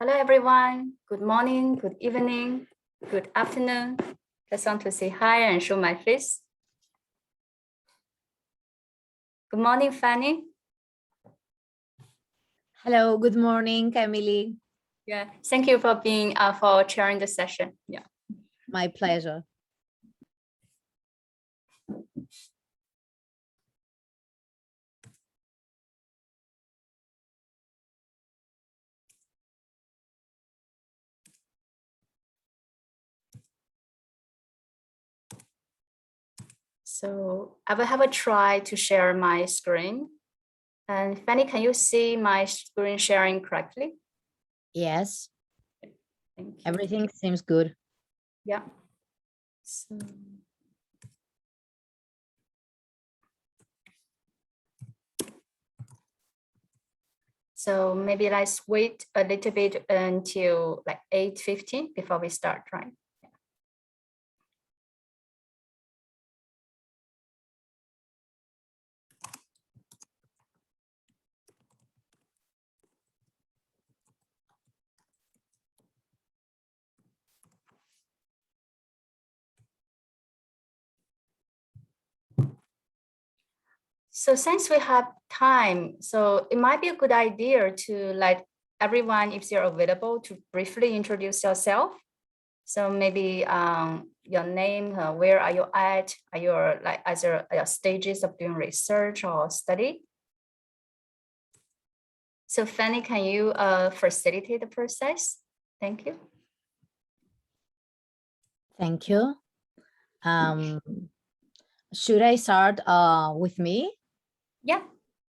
Hello, everyone. Good morning, good evening, good afternoon. Just want to say hi and show my face. Good morning, Fanny. Hello, good morning, Emily. Yeah, thank you for being for chairing the session. Yeah, my pleasure. So I will have a try to share my screen. And Fanny, can you see my screen sharing correctly? Yes. Thank you. Everything seems good. Yeah. So maybe let's wait a little bit until like 8:15 before we start, right? So since we have time, so it might be a good idea to let everyone, if you're available, to briefly introduce yourself. So maybe your name, where are you at? Are you like either your stages of doing research or study? So Fanny, can you facilitate the process? Thank you. Thank you. Should I start with me? Yeah.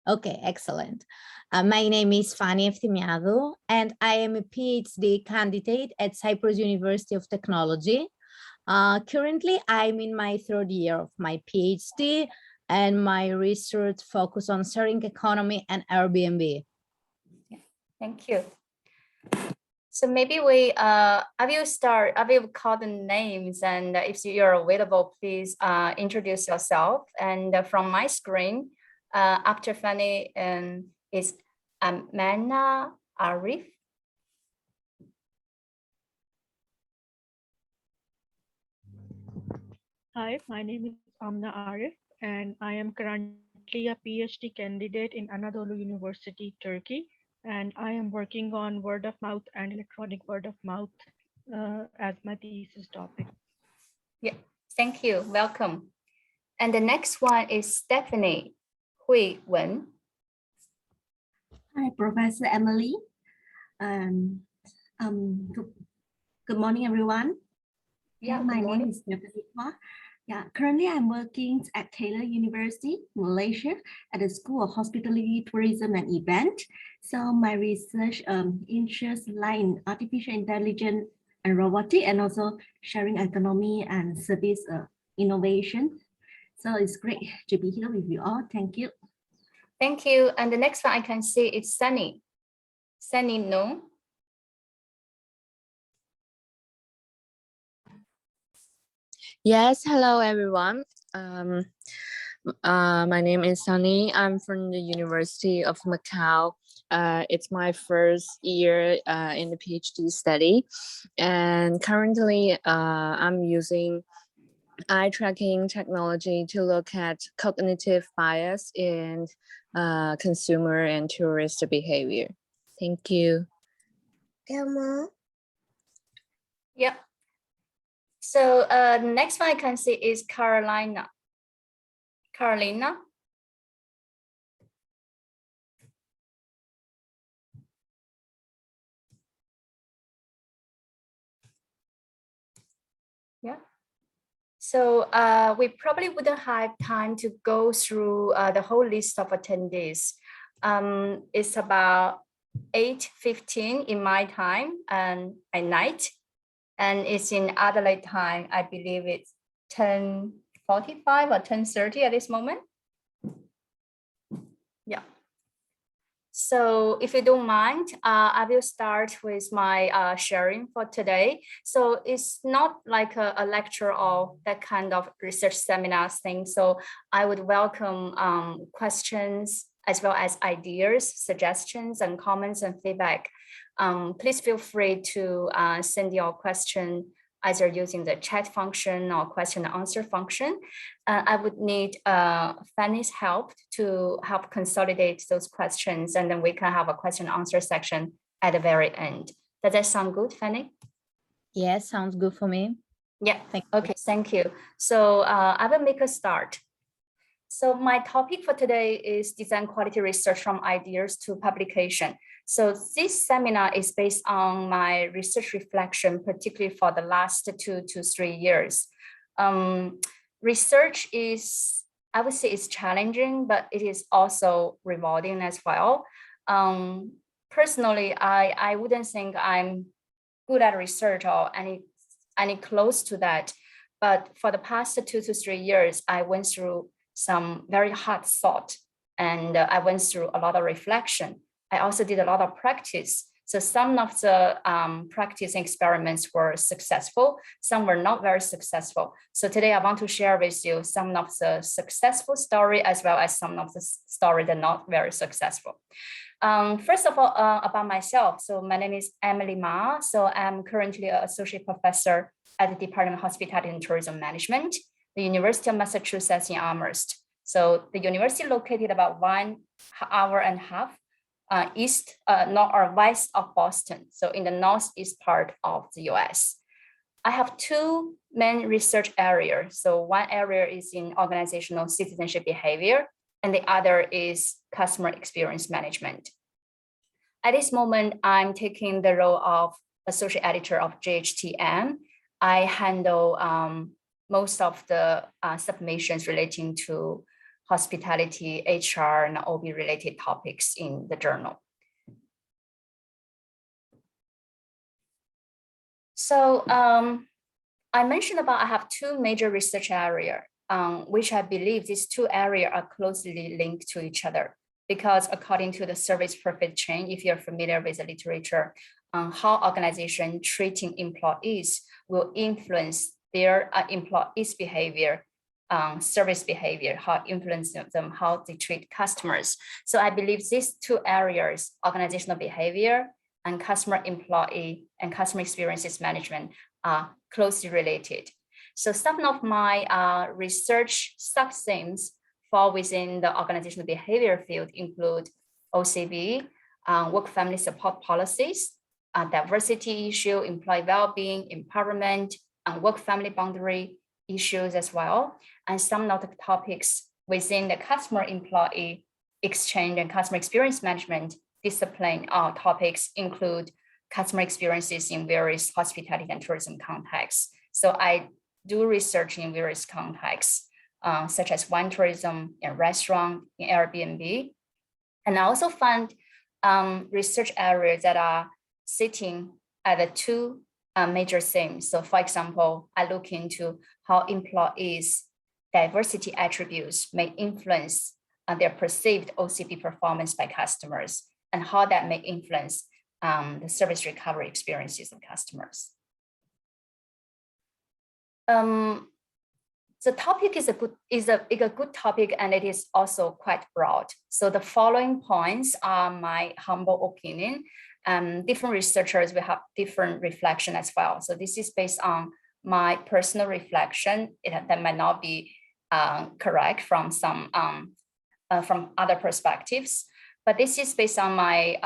Okay, excellent. My name is Fanny Eftimiado, and I am a PhD candidate at Cyprus University of Technology. Currently, I'm in my third year of my PhD, and my research focus on sharing economy and Airbnb. Thank you. So maybe I will call the names, and if you're available, please introduce yourself. And from my screen, after Fanny is Amana Arif. Hi, my name is Amna Arif, and I am currently a PhD candidate in Anadolu University, Turkey, and I am working on word of mouth and electronic word of mouth as my thesis topic. Yeah, thank you. Welcome. And the next one is Stephanie Hui Wen. Hi, Professor Emily. Good morning, everyone. Yeah, my name is Stephanie Hua. Yeah, currently I'm working at Taylor University, Malaysia, at the School of Hospitality, Tourism and Event. So my research interests lie in artificial intelligence and robotics, and also sharing economy and service innovation. So it's great to be here with you all. Thank you. Thank you. And the next one I can see is Sunny. Sunny No. Yes, hello everyone. My name is Sunny. I'm from the University of Macau. It's my first year in the PhD study, and currently I'm using eye tracking technology to look at cognitive bias in consumer and tourist behavior. Thank you. Yep. So the next one I can see is Carolina. Carolina. Yeah. So we probably wouldn't have time to go through the whole list of attendees. It's about 8:15 in my time and at night. And it's in Adelaide time. I believe it's 10:45 or 10:30 at this moment. Yeah. So if you don't mind, I will start with my sharing for today. So it's not like a lecture or that kind of research seminars thing. So I would welcome questions as well as ideas, suggestions, and comments and feedback. please feel free to send your question either using the chat function or question and answer function. I would need Fanny's help to help consolidate those questions, and then we can have a question and answer section at the very end. Does that sound good, Fanny? Yes, sounds good for me. Yeah, okay, thank you. So I will make a start. So my topic for today is design quality research from ideas to publication. So this seminar is based on my research reflection, particularly for the last 2 to 3 years. Research is, I would say, it's challenging, but it is also rewarding as well. Personally, I wouldn't think I'm good at research or any close to that. But for the past 2 to 3 years, I went through some very hard thought, and I went through a lot of reflection. I also did a lot of practice. So some of the practice experiments were successful, some were not very successful. So today I want to share with you some of the successful story as well as some of the story that are not very successful. First of all, about myself. So my name is Emily Ma. So I'm currently an associate professor at the Department of Hospitality and Tourism Management, the University of Massachusetts in Amherst. So the university located about 1.5 hours east, north or west of Boston. So in the northeast part of the US. I have 2 main research areas. So one area is in organizational citizenship behavior, and the other is customer experience management. At this moment, I'm taking the role of associate editor of JHTM. I handle most of the submissions relating to hospitality, HR, and OB related topics in the journal. So I mentioned about I have 2 major research areas, which I believe these 2 areas are closely linked to each other, because according to the service profit chain, if you're familiar with the literature, how organizations treating employees will influence their employees' behavior, service behavior, how influence them, how they treat customers. So I believe these 2 areas, organizational behavior and customer employee and customer experiences management, are closely related. So some of my research sub-themes fall within the organizational behavior field include OCB, work family support policies, diversity issue, employee well-being, empowerment, and work family boundary issues as well. And some of the topics within the customer employee exchange and customer experience management discipline topics include customer experiences in various hospitality and tourism contexts. So I do research in various contexts, such as wine tourism, in restaurant, in Airbnb. And I also find research areas that are sitting at the 2 major themes. So for example, I look into how employees' diversity attributes may influence their perceived OCB performance by customers, and how that may influence the service recovery experiences of customers. The topic is a good topic, and it is also quite broad. So the following points are my humble opinion. Different researchers will have different reflection as well. So this is based on my personal reflection. That might not be correct from some from other perspectives, but this is based on my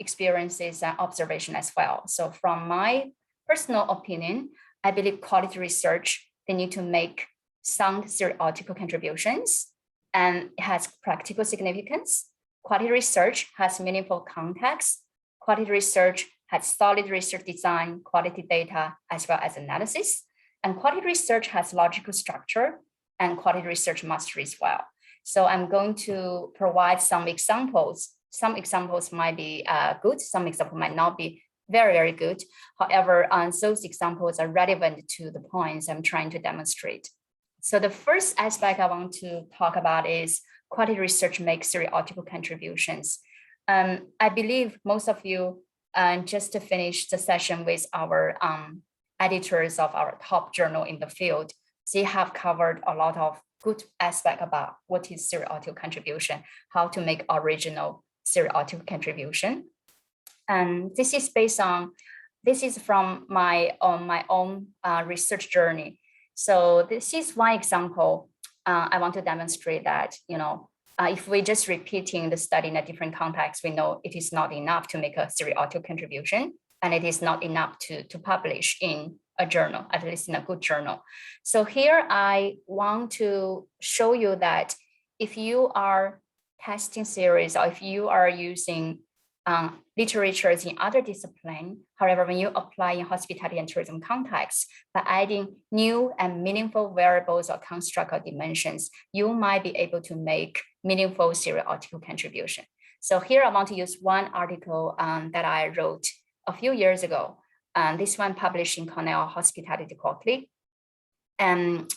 experiences and observation as well. So from my personal opinion, I believe quality research, they need to make sound theoretical contributions, and it has practical significance. Quality research has meaningful context. Quality research has solid research design, quality data, as well as analysis. And quality research has logical structure, and quality research mastery as well. So I'm going to provide some examples. Some examples might be good, some examples might not be very, very good. However, those examples are relevant to the points I'm trying to demonstrate. So the first aspect I want to talk about is quality research makes theoretical contributions. I believe most of you just to finish the session with our editors of our top journal in the field. They have covered a lot of good aspect about what is theoretical contribution, how to make original theoretical contribution. And this is from my own research journey. So this is one example. I want to demonstrate that, if we just repeating the study in a different context, we know it is not enough to make a seriatic contribution, and it is not enough to publish in a journal, at least in a good journal. So here I want to show you that if you are testing series, or if you are using literatures in other discipline, however, when you apply in hospitality and tourism context, by adding new and meaningful variables or construct or dimensions, you might be able to make meaningful serial contribution. So here I want to use one article that I wrote a few years ago. This one published in Cornell Hospitality Quarterly,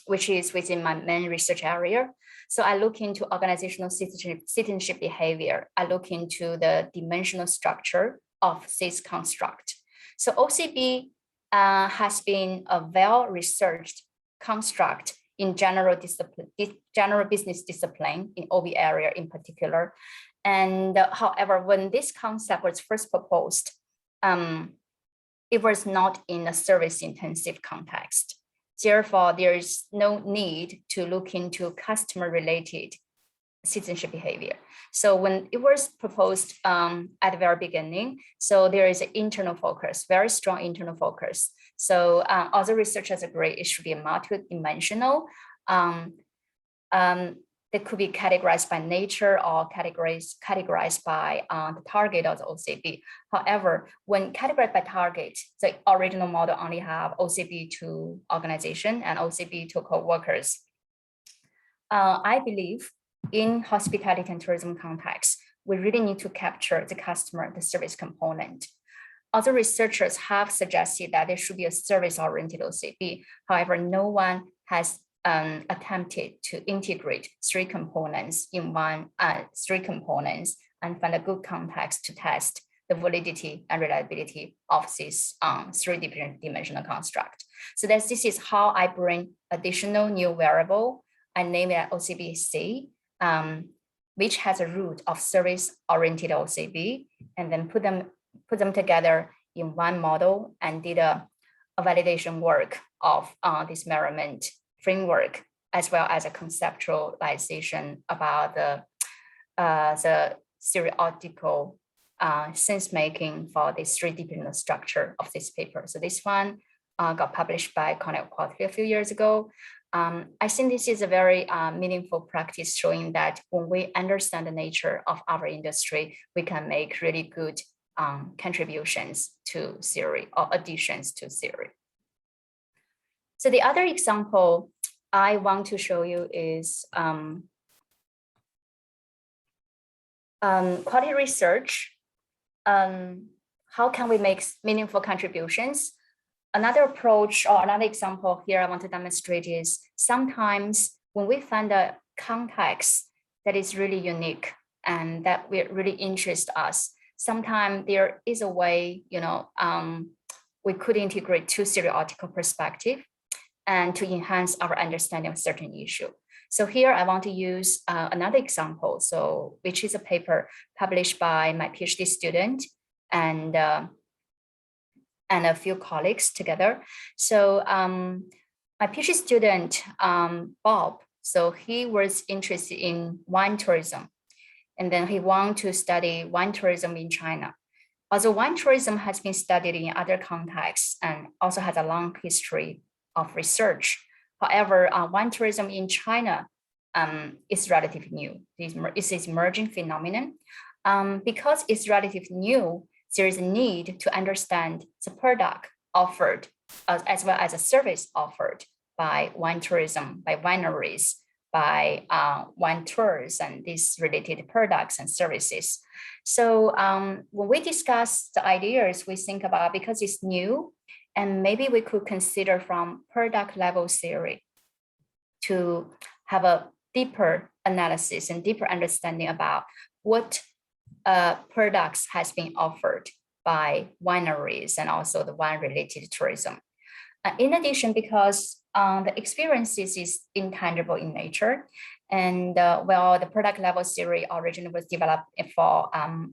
which is within my main research area. So I look into organizational citizenship behavior. I look into the dimensional structure of this construct. So OCB has been a well-researched construct in general business discipline, in OB area in particular. And however, when this concept was first proposed, it was not in a service-intensive context. Therefore, there is no need to look into customer-related citizenship behavior. So when it was proposed at the very beginning, so there is an internal focus, very strong internal focus. So other researchers agree it should be a multi-dimensional. That could be categorized by nature or categorized by the target of the OCB. However, when categorized by target, the original model only have OCB to organization and OCB to co-workers. I believe in hospitality and tourism context, we really need to capture the customer, the service component. Other researchers have suggested that there should be a service-oriented OCB. However, no one has attempted to integrate three components and find a good context to test the validity and reliability of this three-dimensional construct. So this is how I bring additional new variable. I name it OCB-C, which has a root of service-oriented OCB, and then put them together in one model and did a validation work of this measurement framework, as well as a conceptualization about the seriatical sense making for this three-dimensional structure of this paper. So this one got published by Cornell Quarterly a few years ago. I think this is a very meaningful practice, showing that when we understand the nature of our industry, we can make really good contributions to theory or additions to theory. So the other example I want to show you is quality research. How can we make meaningful contributions? Another approach or another example here I want to demonstrate is sometimes when we find a context that is really unique and that really interests us, sometimes there is a way, we could integrate two seriatical perspective and to enhance our understanding of certain issue. So here I want to use another example, which is a paper published by my PhD student and a few colleagues together. So my PhD student, Bob, so he was interested in wine tourism, and then he wanted to study wine tourism in China. Although wine tourism has been studied in other contexts and also has a long history of research. However, wine tourism in China is relatively new. It's an emerging phenomenon. Because it's relatively new, there is a need to understand the product offered as well as a service offered by wine tourism, by wineries, by wine tours and these related products and services. So when we discuss the ideas, we think about, because it's new, and maybe we could consider from product level theory to have a deeper analysis and deeper understanding about what products has been offered by wineries and also the wine-related tourism. In addition, because the experiences is intangible in nature, and well, the product level theory originally was developed for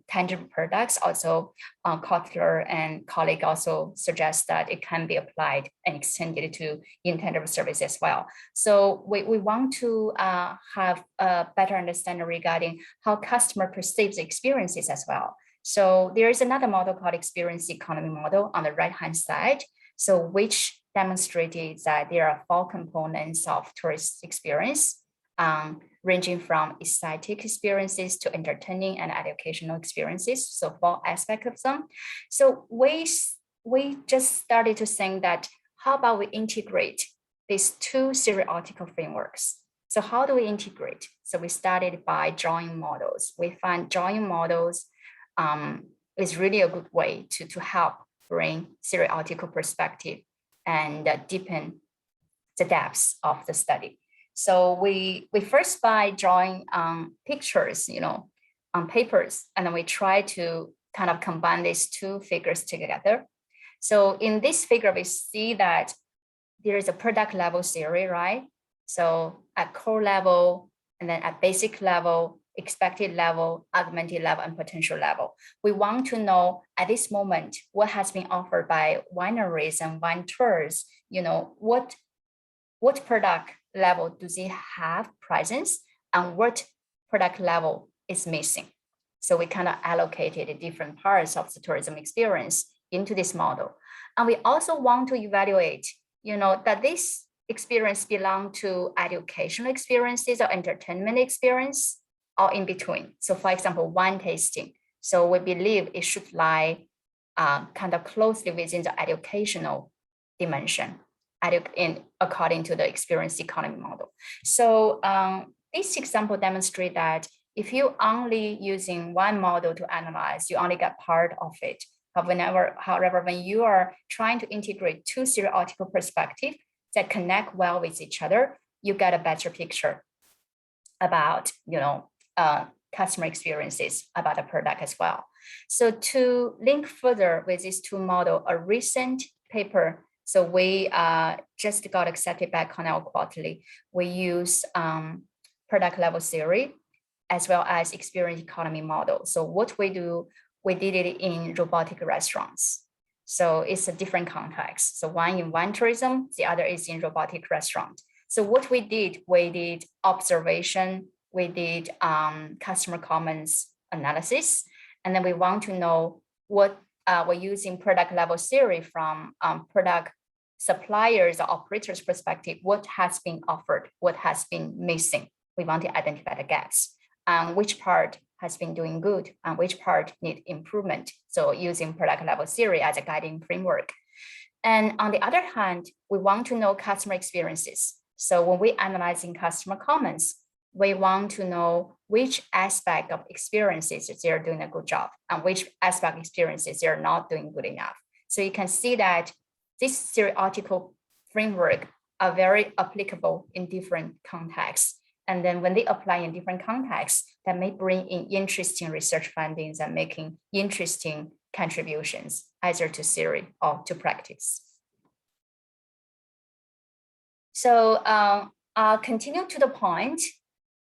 tangible products. Also, Kotler and colleague also suggest that it can be applied and extended to intangible services as well. So we want to have a better understanding regarding how customer perceives the experiences as well. So there is another model called experience economy model on the right-hand side. So which demonstrated that there are 4 components of tourist experience, ranging from aesthetic experiences to entertaining and educational experiences. So 4 aspects of them. So we just started to think that how about we integrate these 2 theoretical frameworks? So how do we integrate? So we started by drawing models. We find drawing models is really a good way to help bring theoretical perspective and deepen the depths of the study. So we first by drawing pictures, on papers, and then we try to kind of combine these 2 figures together. So in this figure, we see that there is a product level theory, right? So at core level, and then at basic level, expected level, augmented level, and potential level. We want to know at this moment what has been offered by wineries and wine tours. What product level do they have presence, and what product level is missing? So we kind of allocated the different parts of the tourism experience into this model. And we also want to evaluate, that this experience belong to educational experiences or entertainment experience, or in between. So for example, wine tasting. So we believe it should lie kind of closely within the educational dimension according to the experience economy model. So this example demonstrates that if you only using one model to analyze, you only get part of it. However, when you are trying to integrate 2 theoretical perspectives that connect well with each other, you get a better picture about, customer experiences about the product as well. So to link further with these 2 models, a recent paper, so we just got accepted by Cornell Quarterly. We use product level theory as well as experience economy model. So what we do, we did it in robotic restaurants. So it's a different context. So one in wine tourism, the other is in robotic restaurant. So what we did observation, we did customer comments analysis, and then we want to know what we're using product level theory from product suppliers or operators perspective, what has been offered, what has been missing. We want to identify the gaps, which part has been doing good and which part need improvement. So using product level theory as a guiding framework. And on the other hand, we want to know customer experiences. So when we're analyzing customer comments, we want to know which aspect of experiences they're doing a good job and which aspect of experiences they're not doing good enough. So you can see that this theoretical framework are very applicable in different contexts. And then when they apply in different contexts, that may bring in interesting research findings and making interesting contributions, either to theory or to practice. So I'll continue to the point.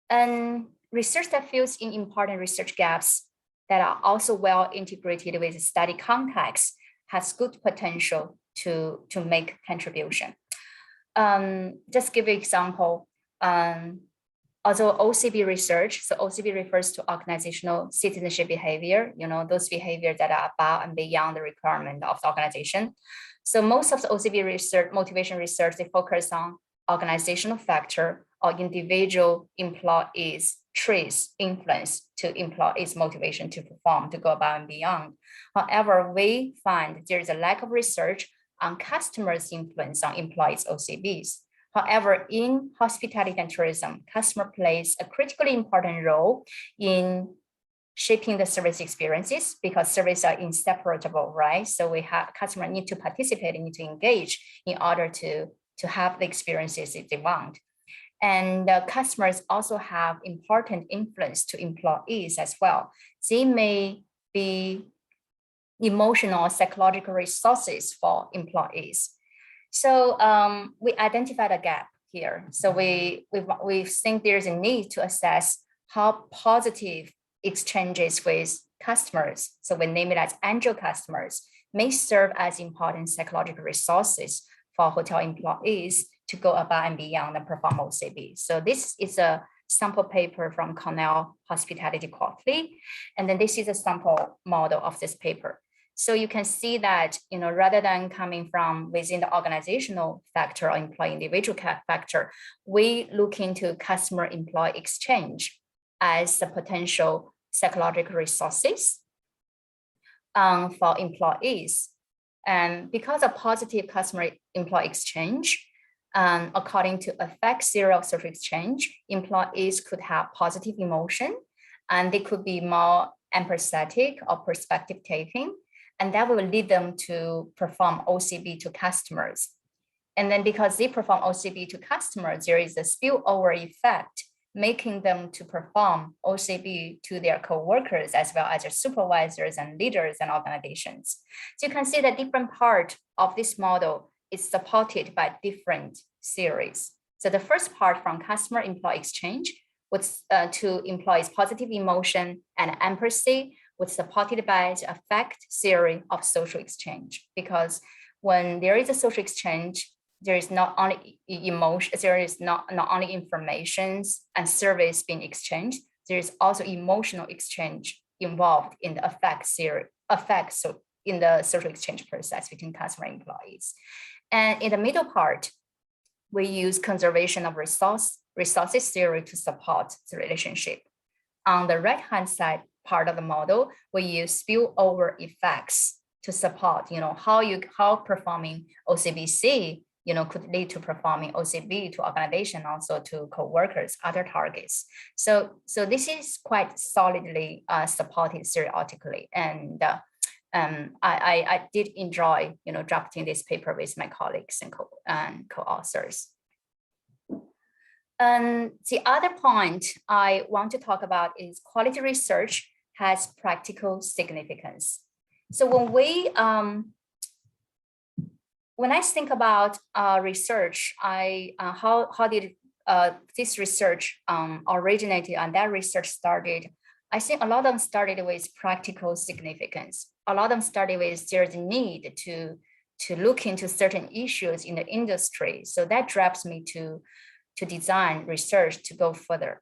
And research that fills in important research gaps that are also well integrated with the study context has good potential to make contribution. Just give you an example. Also OCB research, so OCB refers to organizational citizenship behavior, those behaviors that are above and beyond the requirement of the organization. So most of the OCB research, motivation research, they focus on organizational factor or individual employees' trace influence to employees' motivation to perform, to go above and beyond. However, we find there is a lack of research on customers' influence on employees' OCBs. However, in hospitality and tourism, customer plays a critically important role in shaping the service experiences because services are inseparable, right? So we have customers need to participate, need to engage in order to have the experiences that they want. And customers also have important influence to employees as well. They may be emotional or psychological resources for employees. So we identified a gap here. So we think there's a need to assess how positive exchanges with customers, so we name it as angel customers, may serve as important psychological resources for hotel employees to go above and beyond and perform OCB. So this is a sample paper from Cornell Hospitality Quarterly, and then this is a sample model of this paper. So you can see that, rather than coming from within the organizational factor or employee individual factor, we look into customer-employee exchange as the potential psychological resources for employees. And because of positive customer-employee exchange, according to affect theory of social exchange, employees could have positive emotion, and they could be more empathetic or perspective taking, and that will lead them to perform OCB to customers. And then because they perform OCB to customers, there is a spillover effect, making them to perform OCB to their co-workers as well as their supervisors and leaders and organizations. So you can see that different part of this model is supported by different theories. So the first part from customer-employee exchange was to employees' positive emotion and empathy, was supported by the affect theory of social exchange. Because when there is a social exchange, there is not only emotion, there is not only information and service being exchanged, there is also emotional exchange involved in the affect theory, so in the social exchange process between customer and employees. And in the middle part, we use conservation of resources theory to support the relationship. On the right-hand side part of the model, we use spillover effects to support, how performing OCBC, could lead to performing OCB to organization, also to co-workers, other targets. So this is quite solidly supported theoretically, and I did enjoy, drafting this paper with my colleagues and co-authors. And the other point I want to talk about is quality research has practical significance. So when I think about research, how did this research originated and that research started? I think a lot of them started with practical significance. A lot of them started with there's a need to look into certain issues in the industry. So that drives me to design research to go further.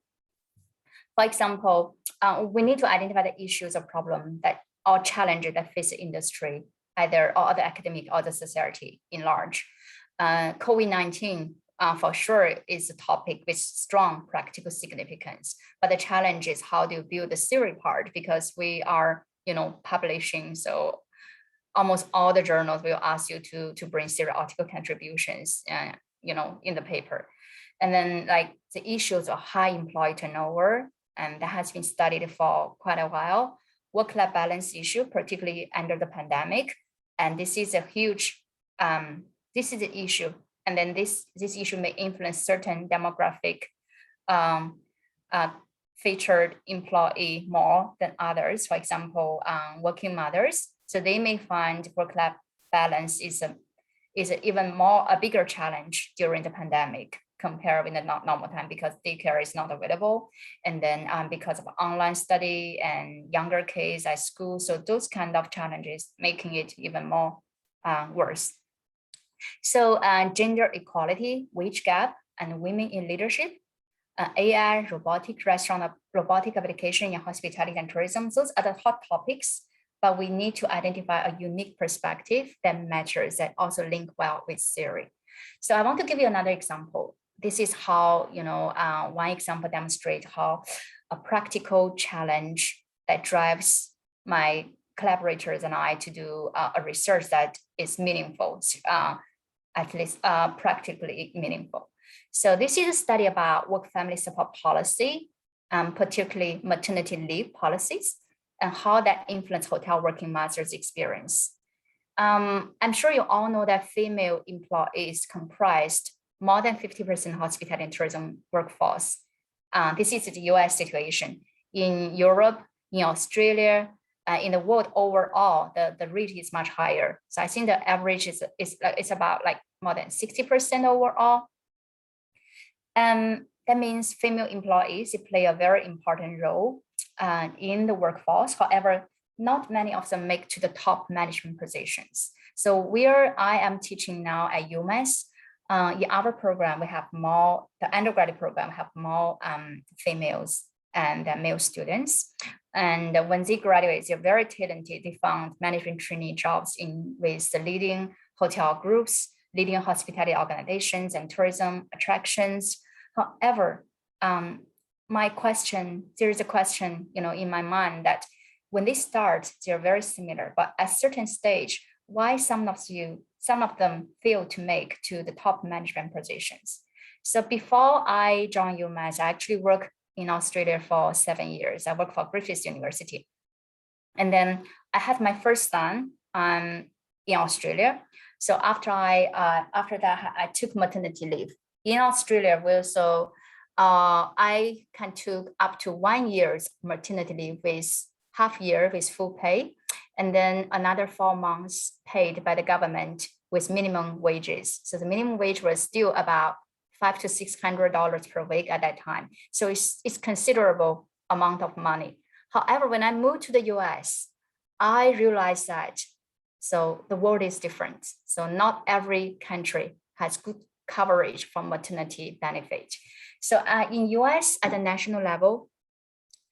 For example, we need to identify the issues or problems that or challenges that face the industry, either or the academic or the society in large. COVID-19 for sure is a topic with strong practical significance, but the challenge is how do you build the theory part, because we are publishing, so almost all the journals will ask you to bring theoretical contributions in the paper. And then like the issues of high employee turnover, and that has been studied for quite a while. Work-life balance issue, particularly under the pandemic. And this is a huge, this is the issue. And then this issue may influence certain demographic featured employee more than others. For example, working mothers. So they may find work-life balance is a bigger challenge during the pandemic compared with the normal time, because daycare is not available. And then because of online study and younger kids at school. So those kind of challenges making it even more worse. So gender equality, wage gap, and women in leadership, AI, robotic application in hospitality and tourism. Those are the hot topics, but we need to identify a unique perspective that matters, that also link well with theory. So I want to give you another example. This is how, one example demonstrates how a practical challenge that drives my collaborators and I to do a research that is meaningful, at least practically meaningful. So this is a study about work-family support policy, particularly maternity leave policies, and how that influence hotel working mothers' experience. I'm sure you all know that female employees comprised more than 50% hospitality and tourism workforce. This is the US situation. In Europe, in Australia, in the world overall, the rate is much higher. So I think the average is about like more than 60% overall. That means female employees play a very important role in the workforce. However, not many of them make to the top management positions. So where I am teaching now at UMass, in our program, we have more, the undergraduate program have more females and male students. And when they graduate, they're very talented. They found management trainee jobs with the leading hotel groups, leading hospitality organizations and tourism attractions. However, there is a question, in my mind that when they start, they're very similar, but at a certain stage, why some of them fail to make to the top management positions. So before I joined UMass, I actually worked in Australia for 7 years. I worked for Griffith University. And then I had my first son in Australia. So after that, I took maternity leave. In Australia, I can took up to 1 year's maternity leave with half year with full pay, and then another 4 months paid by the government with minimum wages. So the minimum wage was still about $500 to $600 per week at that time. So it's considerable amount of money. However, when I moved to the US, I realized that the world is different. So not every country has good coverage for maternity benefit. So in US at the national level,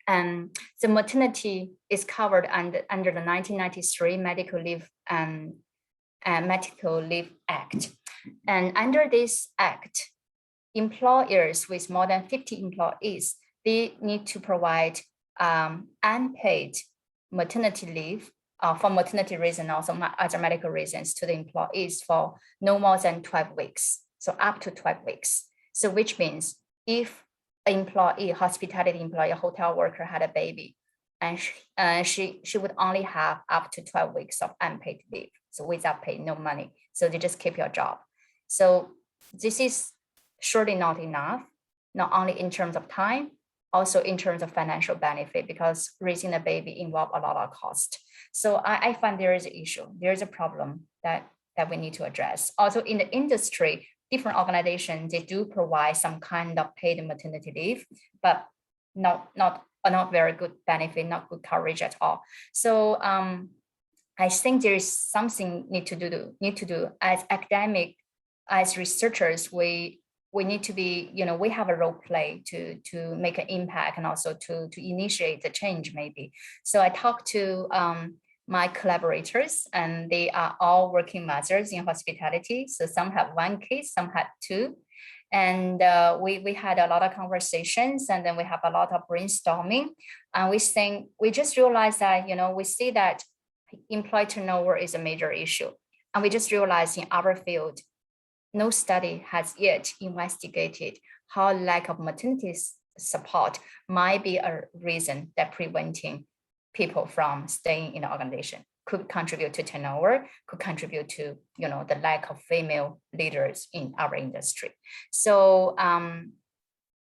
the maternity is covered under the 1993 Medical Leave Act. And under this act, employers with more than 50 employees, they need to provide unpaid maternity leave for maternity reasons, also other medical reasons to the employees for no more than 12 weeks. So up to 12 weeks. So which means if an employee, hospitality employee, a hotel worker had a baby, and she would only have up to 12 weeks of unpaid leave. So without pay, no money. So they just keep your job. So this is surely not enough, not only in terms of time, also in terms of financial benefit, because raising a baby involves a lot of cost. So I find there is an issue. There is a problem that we need to address. Also in the industry, different organizations, they do provide some kind of paid maternity leave, but not very good benefit, not good coverage at all. So I think there is something need to do as academic, as researchers. We need to be, we have a role play to make an impact and also to initiate the change maybe. So I talked to my collaborators, and they are all working mothers in hospitality. So some have 1 kid, some had 2. And we had a lot of conversations, and then we have a lot of brainstorming. And we just realized that, we see that employee turnover is a major issue. And we just realized in our field, no study has yet investigated how lack of maternity support might be a reason that preventing people from staying in the organization, could contribute to turnover, could contribute to the lack of female leaders in our industry. So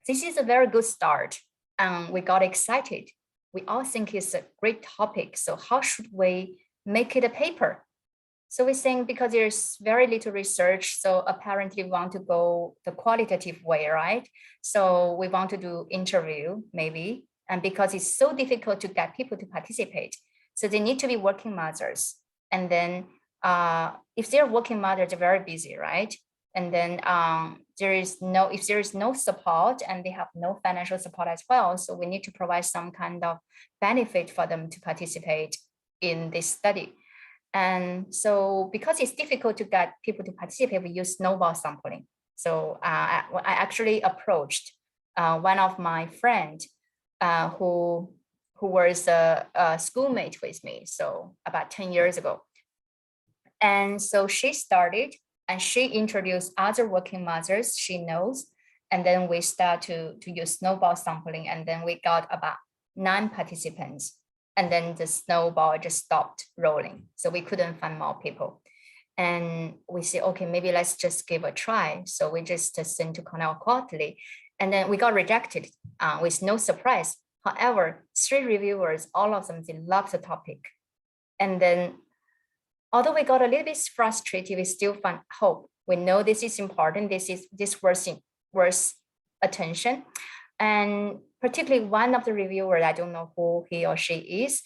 this is a very good start, and we got excited. We all think it's a great topic. So how should we make it a paper? So we think because there's very little research, so apparently we want to go the qualitative way, right? So we want to do interview maybe, and because it's so difficult to get people to participate, so they need to be working mothers. And then if they're working mothers, they're very busy, right? And then if there is no support, and they have no financial support as well, so we need to provide some kind of benefit for them to participate in this study. And so because it's difficult to get people to participate, we use snowball sampling. So I actually approached one of my friends who was a schoolmate with me, so about 10 years ago. And so she started, and she introduced other working mothers she knows. And then we start to use snowball sampling, and then we got about 9 participants. And then the snowball just stopped rolling. So we couldn't find more people. And we say, okay, maybe let's just give a try. So we just sent to Cornell Quarterly. And then we got rejected with no surprise. However, 3 reviewers, all of them, they loved the topic. And then, although we got a little bit frustrated, we still found hope. We know this is important. This worth attention. And particularly one of the reviewers, I don't know who he or she is,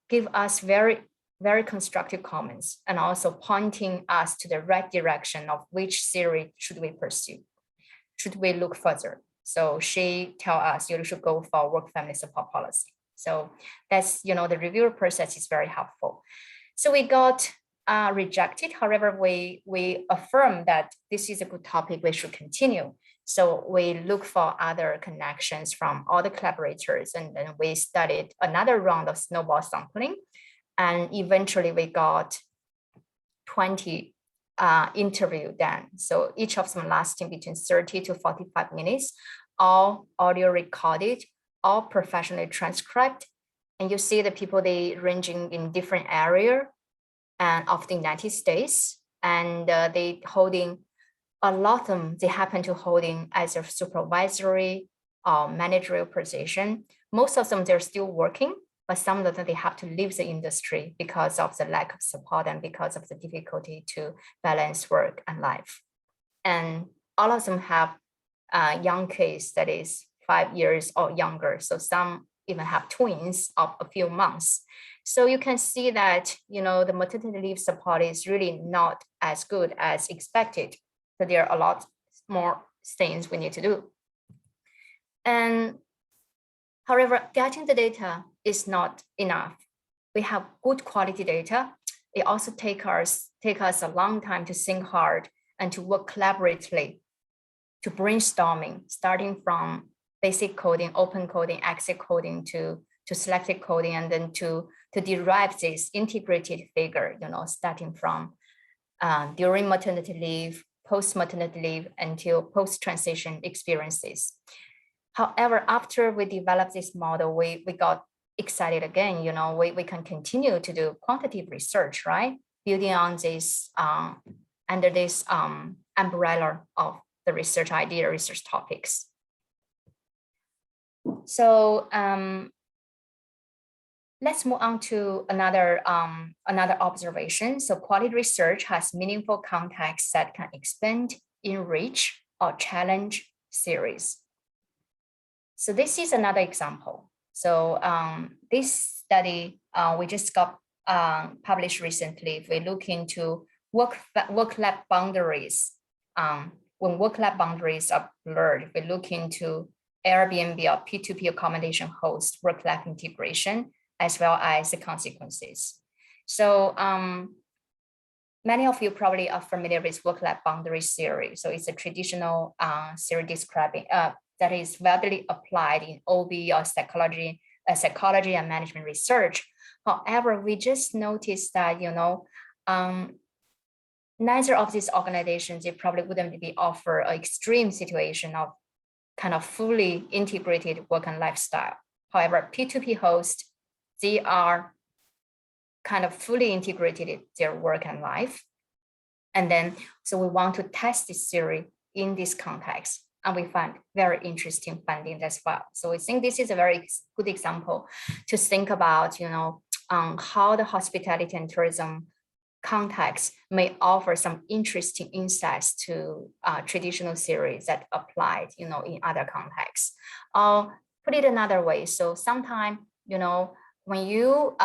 give us very, very constructive comments and also pointing us to the right direction of which series should we pursue, should we look further. So she tell us you should go for work family support policy. So that's, the reviewer process is very helpful. So we got rejected. However, we affirm that this is a good topic, we should continue. So we look for other connections from all the collaborators, and then we studied another round of snowball sampling. And eventually we got 20 interview done. So each of them lasting between 30 to 45 minutes, all audio recorded, all professionally transcribed. And you see the people, they ranging in different area and of the United States. And they holding, a lot of them, they happen to holding either supervisory or managerial position. Most of them, they're still working, but some of them, they have to leave the industry because of the lack of support and because of the difficulty to balance work and life. And all of them have young kids that is 5 years or younger. So some even have twins of a few months. So you can see that, the maternity leave support is really not as good as expected. So there are a lot more things we need to do. And however, getting the data is not enough. We have good quality data. It also take us a long time to think hard and to work collaboratively, to brainstorming, starting from basic coding, open coding, exit coding to selected coding, and then to derive this integrated figure, starting from during maternity leave, post-maternity leave, until post-transition experiences. However, after we developed this model, we got excited again. We can continue to do quantitative research, right? Building on this, under this umbrella of the research idea, research topics. So let's move on to another observation. So quality research has meaningful context that can expand, enrich, or challenge series. So this is another example. So this study we just got published recently. We look into work lab boundaries. When work lab boundaries are blurred, we look into Airbnb or P2P accommodation host work lab integration, as well as the consequences. So many of you probably are familiar with work lab boundaries theory. So it's a traditional theory describing that is widely applied in OB or psychology and management research. However, we just noticed that, neither of these organizations, they probably wouldn't be offer an extreme situation of kind of fully integrated work and lifestyle. However, P2P hosts, they are kind of fully integrated in their work and life. And then, so we want to test this theory in this context. And we find very interesting findings as well. So I think this is a very good example to think about, how the hospitality and tourism context may offer some interesting insights to traditional theories that applied, in other contexts. Put it another way. So sometimes, when you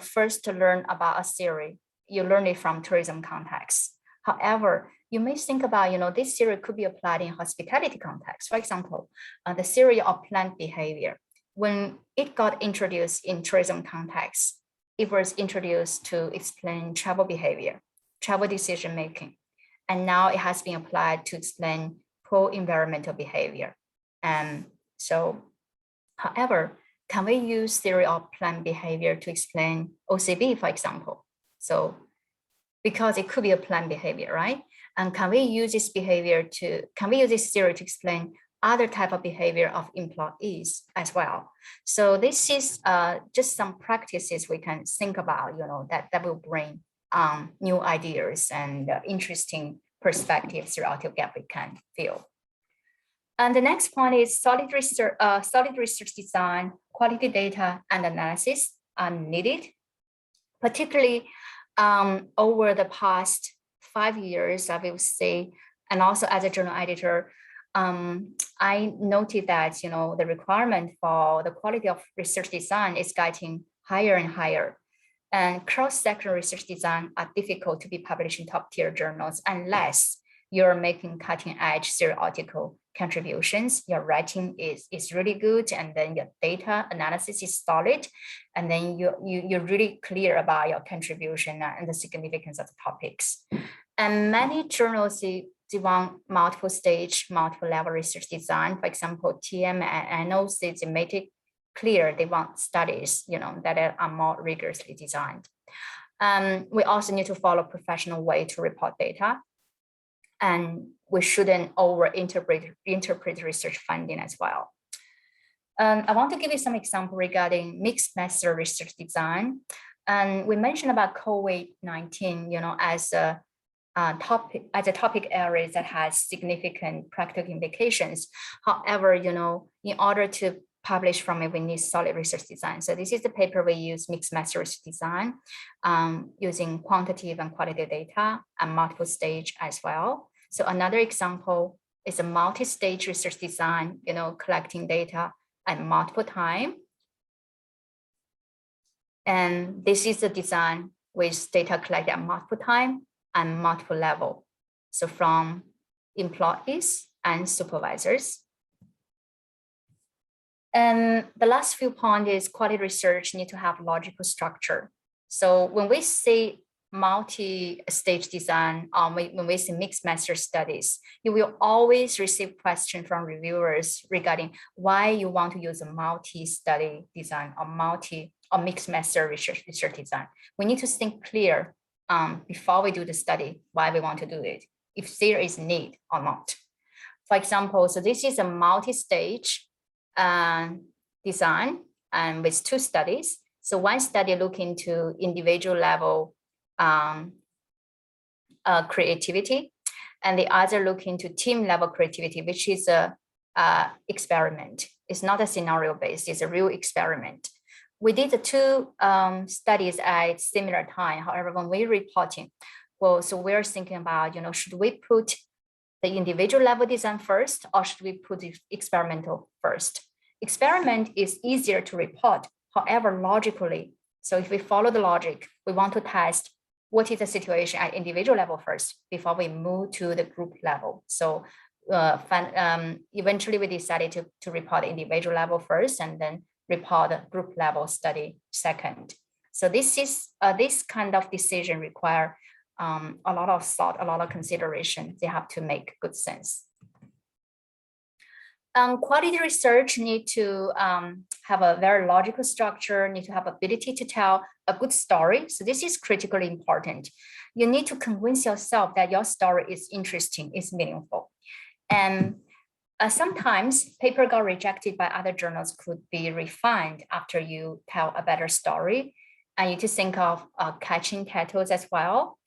first learn about a theory, you learn it from tourism context. However, you may think about, this theory could be applied in hospitality context. For example, the theory of planned behavior. When it got introduced in tourism context, it was introduced to explain travel behavior, travel decision-making. And now it has been applied to explain pro-environmental behavior. And so, however, can we use theory of planned behavior to explain OCB, for example? So, because it could be a planned behavior, right? And can we use this theory to explain other type of behavior of employees as well? So this is just some practices we can think about, that will bring new ideas and interesting perspectives throughout your gap we can fill. And the next point is solid research design, quality data, and analysis are needed, particularly over the past 5 years, I will say, and also as a journal editor, I noted that, you know, the requirement for the quality of research design is getting higher and higher. And cross-sectional research design are difficult to be published in top-tier journals unless you're making cutting-edge theoretical contributions, your writing is really good, and then your data analysis is solid, and then you're really clear about your contribution and the significance of the topics. And many journals, they want multiple stage, multiple level research design. For example, TM and NOC, they made it clear they want studies, you know, that are more rigorously designed. We also need to follow professional way to report data, and we shouldn't interpret research finding as well. I want to give you some example regarding mixed method research design. And we mentioned about COVID-19, you know, as a topic area that has significant practical implications. However, you know, in order to publish from it, we need solid research design. So this is the paper we use, mixed method research design, using quantitative and qualitative data and multiple stage as well. So another example is a multi-stage research design, you know, collecting data at multiple time. And this is the design with data collected at multiple time and multiple level. So from employees and supervisors. And the last few points is quality research need to have logical structure. So when we say multi-stage design, when we say mixed method studies, you will always receive questions from reviewers regarding why you want to use a multi-study design or mixed method research design. We need to think clear before we do the study, why we want to do it, if there is need or not. For example, so this is a multi-stage design and with 2 studies. So one study look into individual level creativity, and the other look into team level creativity, which is a experiment. It's not a scenario based, it's a real experiment. We did the 2 studies at similar time. However, when we're reporting, well, so we're thinking about, you know, should we put the individual level design first, or should we put the experimental first? Experiment is easier to report. However, logically, so if we follow the logic, we want to test what is the situation at individual level first before we move to the group level. So eventually we decided to report the individual level first and then report the group level study second. So this kind of decision require a lot of thought, a lot of consideration. They have to make good sense. Quality research need to have a very logical structure, need to have ability to tell a good story. So this is critically important. You need to convince yourself that your story is interesting, is meaningful. And sometimes paper got rejected by other journals could be refined after you tell a better story. And you need to think of catching titles as well.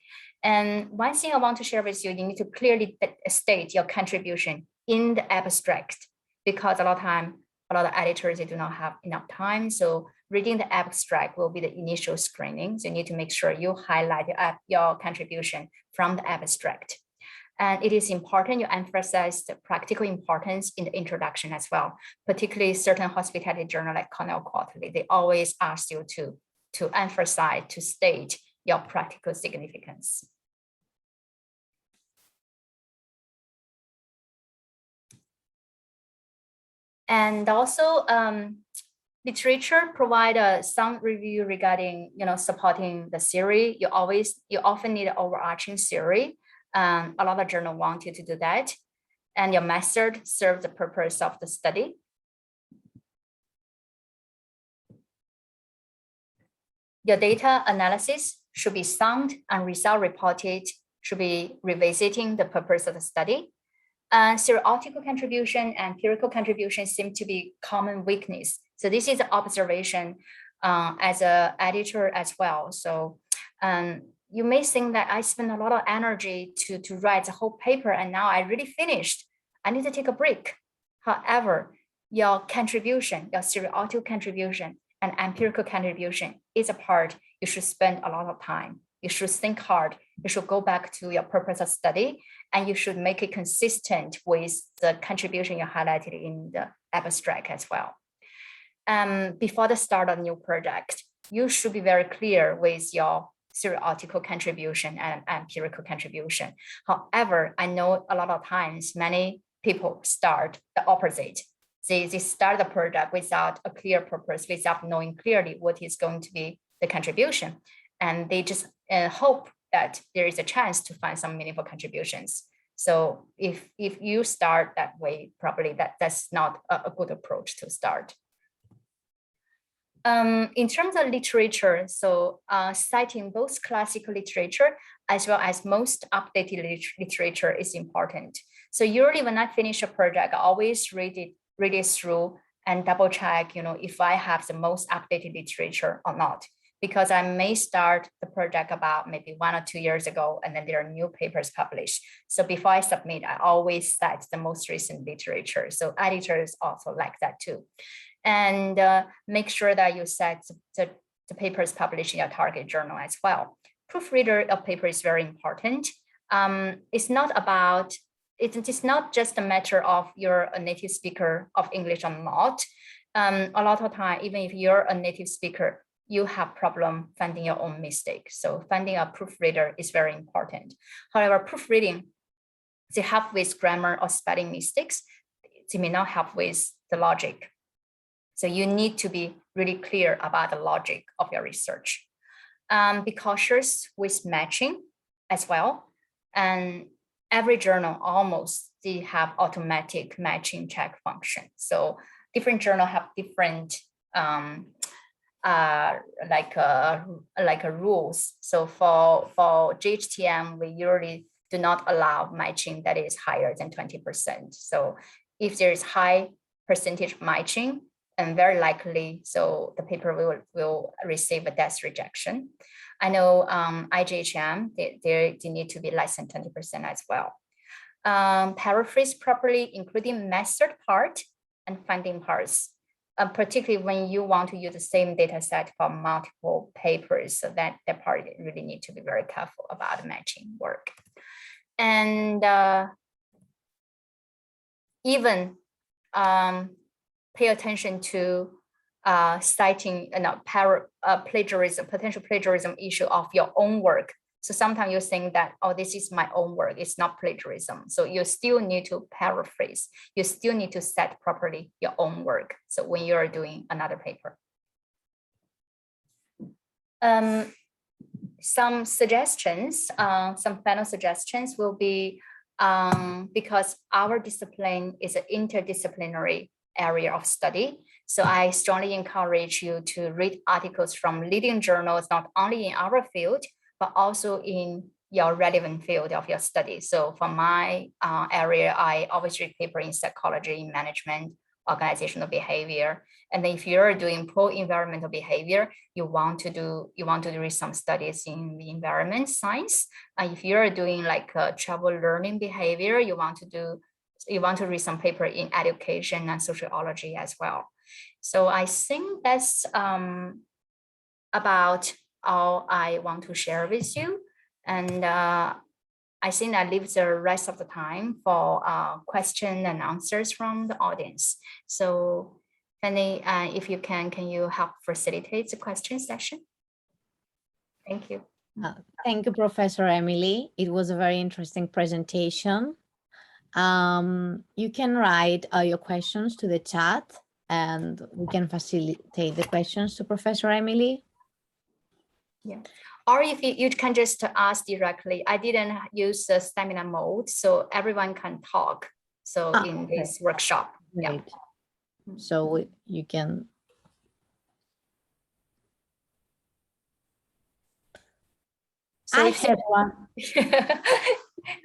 And one thing I want to share with you, you need to clearly state your contribution in the abstract, because a lot of editors, they do not have enough time. So reading the abstract will be the initial screening. So you need to make sure you highlight your contribution from the abstract. And it is important you emphasize the practical importance in the introduction as well, particularly certain hospitality journal like Cornell Quarterly. They always ask you to emphasize, to state your practical significance. And also, literature provide some review regarding, you know, supporting the theory. You often need an overarching theory. A lot of journals want you to do that, and your method serves the purpose of the study. Your data analysis should be sound, and result reported should be revisiting the purpose of the study. Theoretical contribution and empirical contribution seem to be common weakness. So this is an observation as an editor as well. So you may think that I spent a lot of energy to write the whole paper, and now I really finished. I need to take a break. However, your contribution, your theoretical contribution and empirical contribution is a part you should spend a lot of time you should think hard. You should go back to your purpose of study, and you should make it consistent with the contribution you highlighted in the abstract as well. Before the start of new project, you should be very clear with your theoretical contribution and empirical contribution. However, I know a lot of times many people start the opposite. They start the project without a clear purpose, without knowing clearly what is going to be the contribution. And they just hope that there is a chance to find some meaningful contributions. So if you start that way, probably that's not a good approach to start. In terms of literature, so citing both classical literature as well as most updated literature is important. So usually when I finish a project, I always read it through and double check, if I have the most updated literature or not, because I may start the project about maybe 1 or 2 years ago, and then there are new papers published. So before I submit, I always cite the most recent literature. So editors also like that too. And make sure that you cite the papers published in your target journal as well. Proofreader of paper is very important. It's not just a matter of you're a native speaker of English or not. A lot of time, even if you're a native speaker, you have problem finding your own mistake. So finding a proofreader is very important. However, proofreading, they help with grammar or spelling mistakes. They may not help with the logic. So you need to be really clear about the logic of your research. Be cautious with matching as well. And every journal almost, they have automatic matching check function. So different journal have different rules. So for GHTM, we usually do not allow matching that is higher than 20%. So if there is high percentage matching, and very likely, so the paper will receive a desk rejection. I know IGHM, they need to be less than 20% as well. Paraphrase properly, including method part and finding parts, particularly when you want to use the same data set for multiple papers. So that part really need to be very careful about matching work. And even pay attention to citing plagiarism, potential plagiarism issue of your own work. So sometimes you're saying that, oh, this is my own work, it's not plagiarism. So you still need to paraphrase. You still need to set properly your own work. So when you're doing another paper. Some suggestions, some final suggestions will be, because our discipline is an interdisciplinary area of study. So I strongly encourage you to read articles from leading journals, not only in our field, but also in your relevant field of your study. So for my area, I always read paper in psychology, management, organizational behavior. And then if you're doing pro-environmental behavior, you want to read some studies in the environment science. And if you're doing like travel learning behavior, you want to read some paper in education and sociology as well. So I think that's about all I want to share with you. And I think that leaves the rest of the time for question and answers from the audience. So Fanny, if you can you help facilitate the question session? Thank you. Thank you, Professor Emily. It was a very interesting presentation. You can write your questions to the chat and we can facilitate the questions to Professor Emily. Yeah, or if you can just ask directly. I didn't use the seminar mode, so everyone can talk. So in this workshop. Great. Yeah. So you can. So I have one.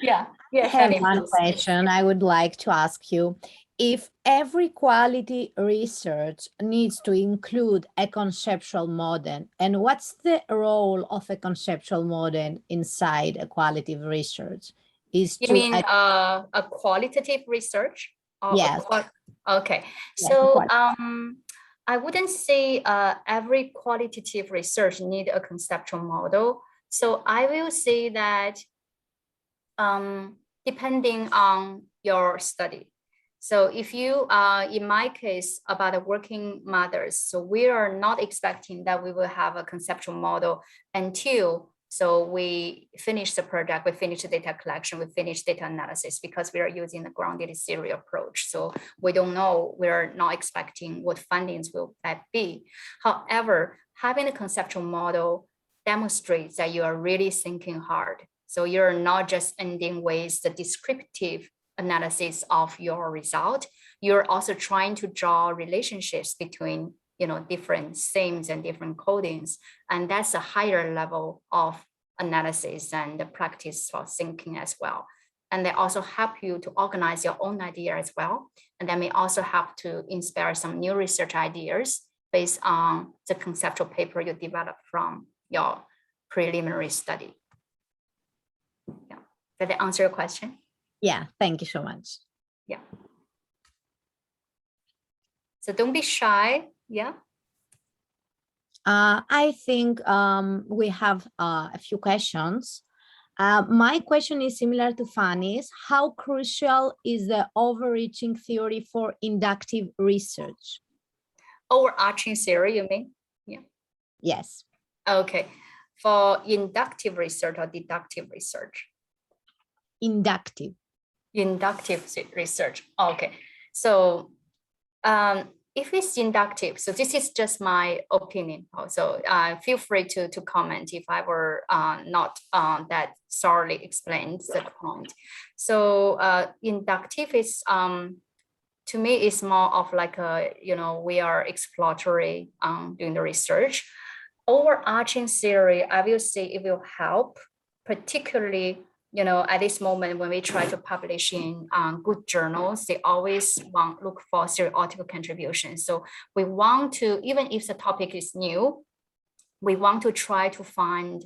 Yeah, I have one question I would like to ask you. If every quality research needs to include a conceptual model, and what's the role of a conceptual model inside a qualitative research? You mean a qualitative research? Yes. Okay. Yes, so I wouldn't say every qualitative research need a conceptual model. So I will say that depending on your study. So if you, in my case, about the working mothers, so we are not expecting that we will have a conceptual model until so we finish the project, we finish the data collection, we finish data analysis, because we are using the grounded theory approach. So we don't know, we're not expecting what findings will that be. However, having a conceptual model demonstrates that you are really thinking hard. So you're not just ending with the descriptive analysis of your result. You're also trying to draw relationships between different themes and different codings. And that's a higher level of analysis and the practice for thinking as well. And they also help you to organize your own idea as well. And they may also help to inspire some new research ideas based on the conceptual paper you developed from your preliminary study. Yeah. Did that answer your question? Yeah, thank you so much. Yeah. So don't be shy. Yeah. I think we have a few questions. My question is similar to Fanny's. How crucial is the overreaching theory for inductive research? Overarching theory, you mean? Yeah. Yes. Okay. For inductive research or deductive research? Inductive. Inductive research. Okay. So if it's inductive, so this is just my opinion. So feel free to comment if I were not that thoroughly explained the point. So inductive is, to me, is more of like a, we are exploratory doing the research. Overarching theory, I will say it will help, particularly at this moment when we try to publish in good journals. They always look for theoretical contributions. So we want to, even if the topic is new, we want to try to find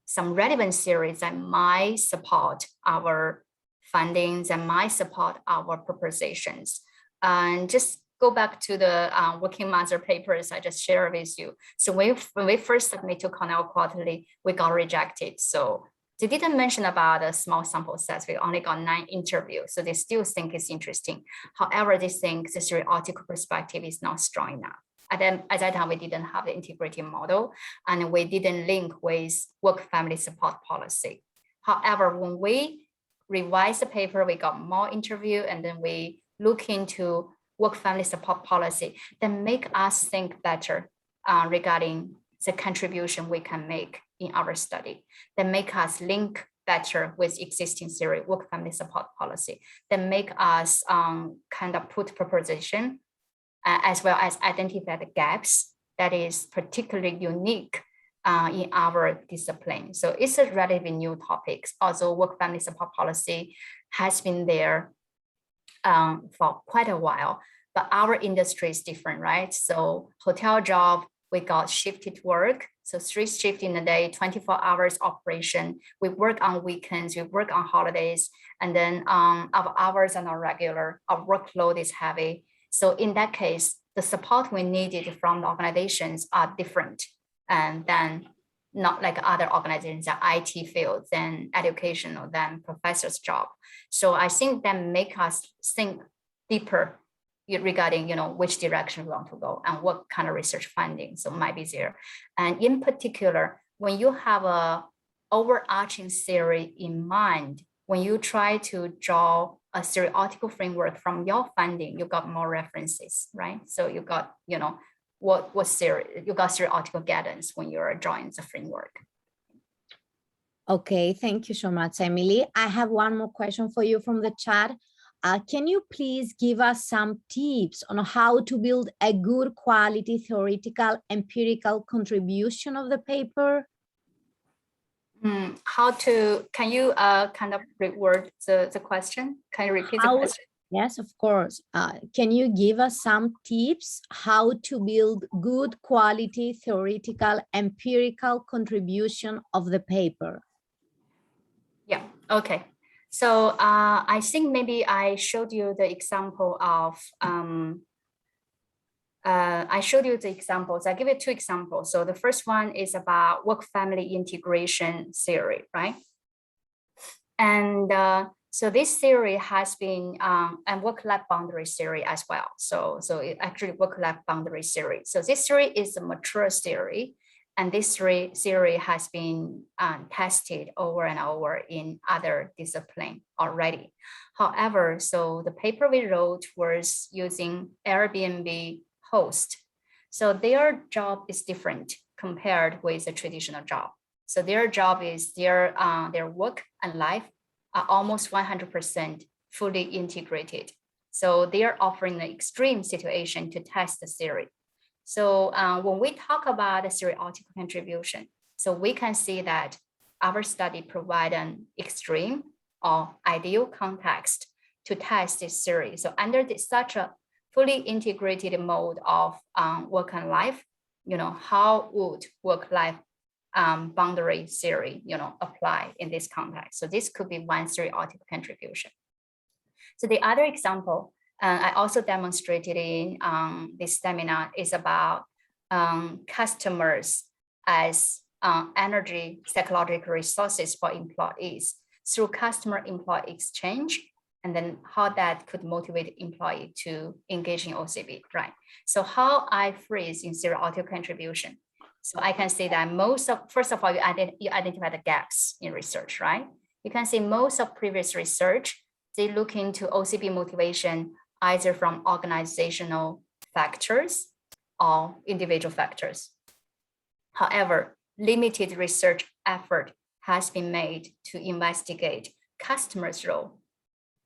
some relevant theories that might support our findings and might support our propositions. And just go back to the working mother papers I just shared with you. So when we first submitted to Cornell Quarterly, we got rejected. So they didn't mention about a small sample sets. We only got 9 interviews. So they still think it's interesting. However, they think the theoretical perspective is not strong enough. At that time, we didn't have the integrated model, and we didn't link with work family support policy. However, when we revised the paper, we got more interview, and then we look into work family support policy that make us think better regarding the contribution we can make in our study, that make us link better with existing theory, work family support policy, that make us kind of put proposition as well as identify the gaps that is particularly unique in our discipline. So it's a relatively new topic. Also, work family support policy has been there for quite a while, but our industry is different, right? So hotel job, we got shifted work. So 3 shifts in a day, 24 hours operation. We work on weekends, we work on holidays, and then our hours are not regular, our workload is heavy. So in that case, the support we needed from the organizations are different than not like other organizations, the IT fields and educational than professor's job. So I think that make us think deeper regarding which direction we want to go and what kind of research findings might be there. And in particular, when you have a overarching theory in mind, when you try to draw a theoretical framework from your finding, you got more references, right? So you got what theory, you got theoretical guidance when you're drawing the framework. Okay, thank you so much, Emily. I have one more question for you from the chat. Can you please give us some tips on how to build a good quality theoretical empirical contribution of the paper? Can you kind of reword the question? Can you repeat the question? Yes, of course. Can you give us some tips how to build good quality theoretical empirical contribution of the paper? Yeah, okay. So I think maybe I showed you the example of I showed you the examples. I give you 2 examples. So the first one is about work-family integration theory, right? And so this theory has been, and work-life boundary theory as well. So it actually work-life boundary theory. So this theory is a mature theory, and this theory has been tested over and over in other disciplines already. However, so the paper we wrote was using Airbnb host. So their job is different compared with a traditional job. So their job is their work and life are almost 100% fully integrated. So they are offering an extreme situation to test the theory. So when we talk about the theoretical contribution, so we can see that our study provide an extreme or ideal context to test this theory. So under such a fully integrated mode of work and life, how would work-life boundary theory, apply in this context? So this could be one theoretical contribution. So the other example I also demonstrated in this seminar is about customers as energy psychological resources for employees through customer-employee exchange, and then how that could motivate employee to engage in OCB, right? So how I phrase in theoretical contribution. So I can say that first of all, you identify the gaps in research, right? You can see most of previous research, they look into OCB motivation either from organizational factors or individual factors. However, limited research effort has been made to investigate customers' role,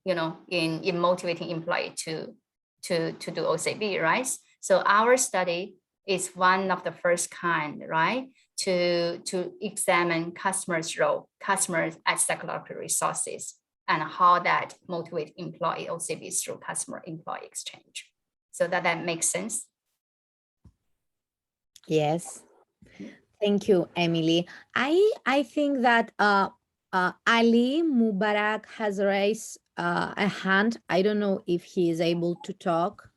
in motivating employee to do OCB, right? So our study is one of the first kind, right, to examine customers' role, customers as psychological resources, and how that motivate employee OCB through customer-employee exchange. So that makes sense? Yes. Thank you, Emily. I think that Ali Mubarak has raised a hand. I don't know if he is able to talk.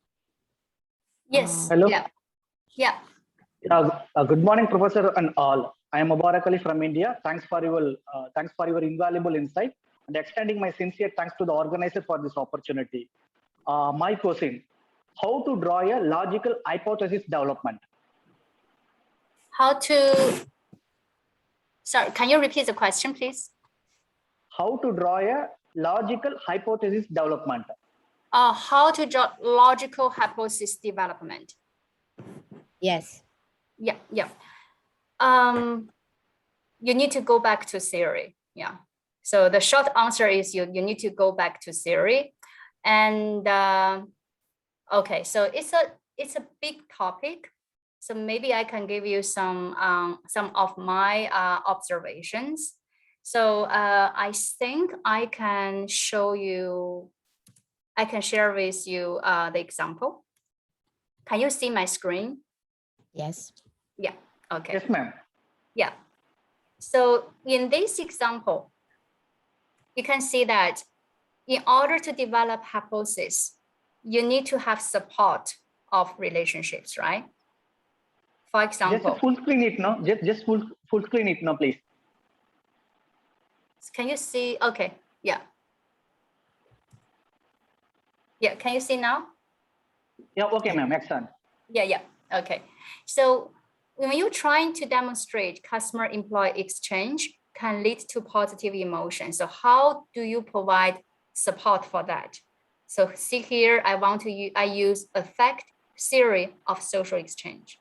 Yes. Hello. Yeah. Good morning, Professor and all. I am Mubarak Ali from India. Thanks for your invaluable insight and extending my sincere thanks to the organizer for this opportunity. My question: how to draw a logical hypothesis development? Sorry, can you repeat the question, please? How to draw a logical hypothesis development? How to draw logical hypothesis development? Yes. Yeah. You need to go back to theory. Yeah. So the short answer is you need to go back to theory, and okay. So it's a big topic. So maybe I can give you some of my observations. So I think I can show you. I can share with you the example. Can you see my screen? Yes. Yeah. Okay. Yes, ma'am. Yeah. So in this example, you can see that in order to develop hypothesis, you need to have support of relationships, right? For example, Just full screen it, no? Just full screen it, no, please. Can you see? Okay. Yeah. Yeah. Can you see now? Yeah. Okay, ma'am. Excellent. Yeah. Okay. So when you're trying to demonstrate customer-employee exchange can lead to positive emotion. So how do you provide support for that? So see here, I use affect theory of social exchange.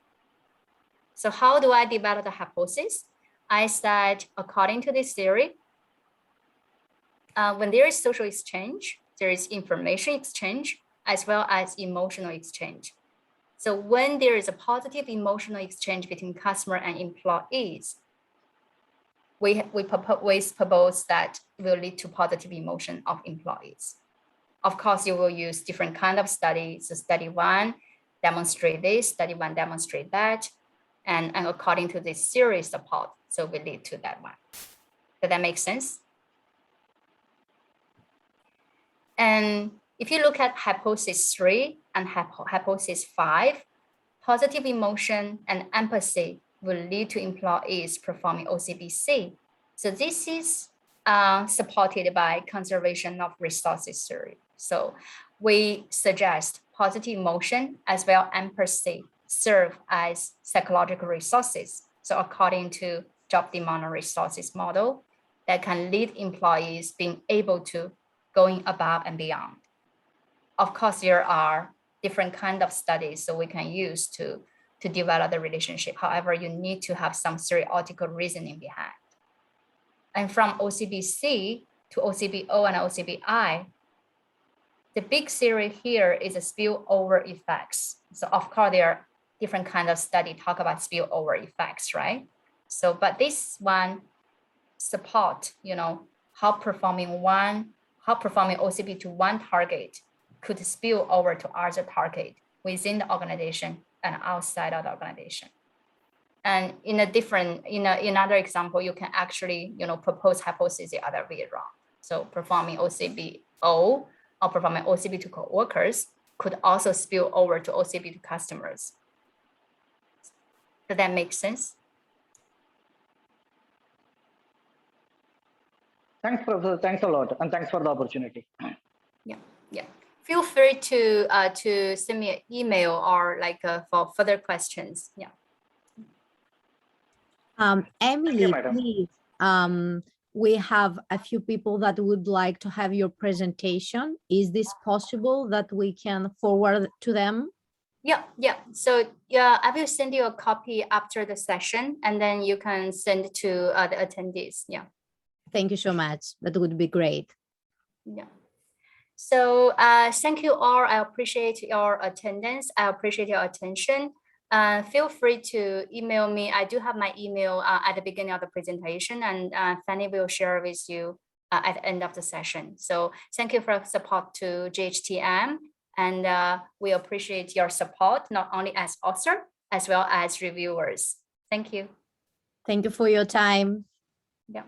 So how do I develop the hypothesis? I said, according to this theory, when there is social exchange, there is information exchange as well as emotional exchange. So when there is a positive emotional exchange between customer and employees, we propose that will lead to positive emotion of employees. Of course, you will use different kind of studies. So study one demonstrate this, study one demonstrate that, and according to this series support, so we lead to that one. Does that make sense? And if you look at hypothesis 3 and hypothesis 5, positive emotion and empathy will lead to employees performing OCBC. So this is supported by conservation of resources theory. So we suggest positive emotion as well empathy serve as psychological resources. So according to job demand and resources model that can lead employees being able to going above and beyond. Of course, there are different kind of studies so we can use to develop the relationship. However, you need to have some theoretical reasoning behind. And from OCBC to OCBO and OCBI, the big theory here is a spillover effects. So of course, there are different kind of study talk about spillover effects, right? So, but this one support, how performing OCB to one target could spill over to other target within the organization and outside of the organization. And in another example, you can actually, propose hypothesis the other way around. So performing OCBO or performing OCB to co-workers could also spill over to OCB to customers. Does that make sense? Thanks, Professor. Thanks a lot. And thanks for the opportunity. Yeah. Feel free to send me an email or for further questions. Yeah. Emily, you, madam. please, we have a few people that would like to have your presentation. Is this possible that we can forward to them? Yeah. So I will send you a copy after the session, and then you can send to the attendees. Yeah. Thank you so much. That would be great. Yeah. So thank you all. I appreciate your attendance. I appreciate your attention. Feel free to email me. I do have my email at the beginning of the presentation, and Fanny will share with you at the end of the session. So thank you for your support to GHTM, and we appreciate your support, not only as author, as well as reviewers. Thank you. Thank you for your time. Yeah.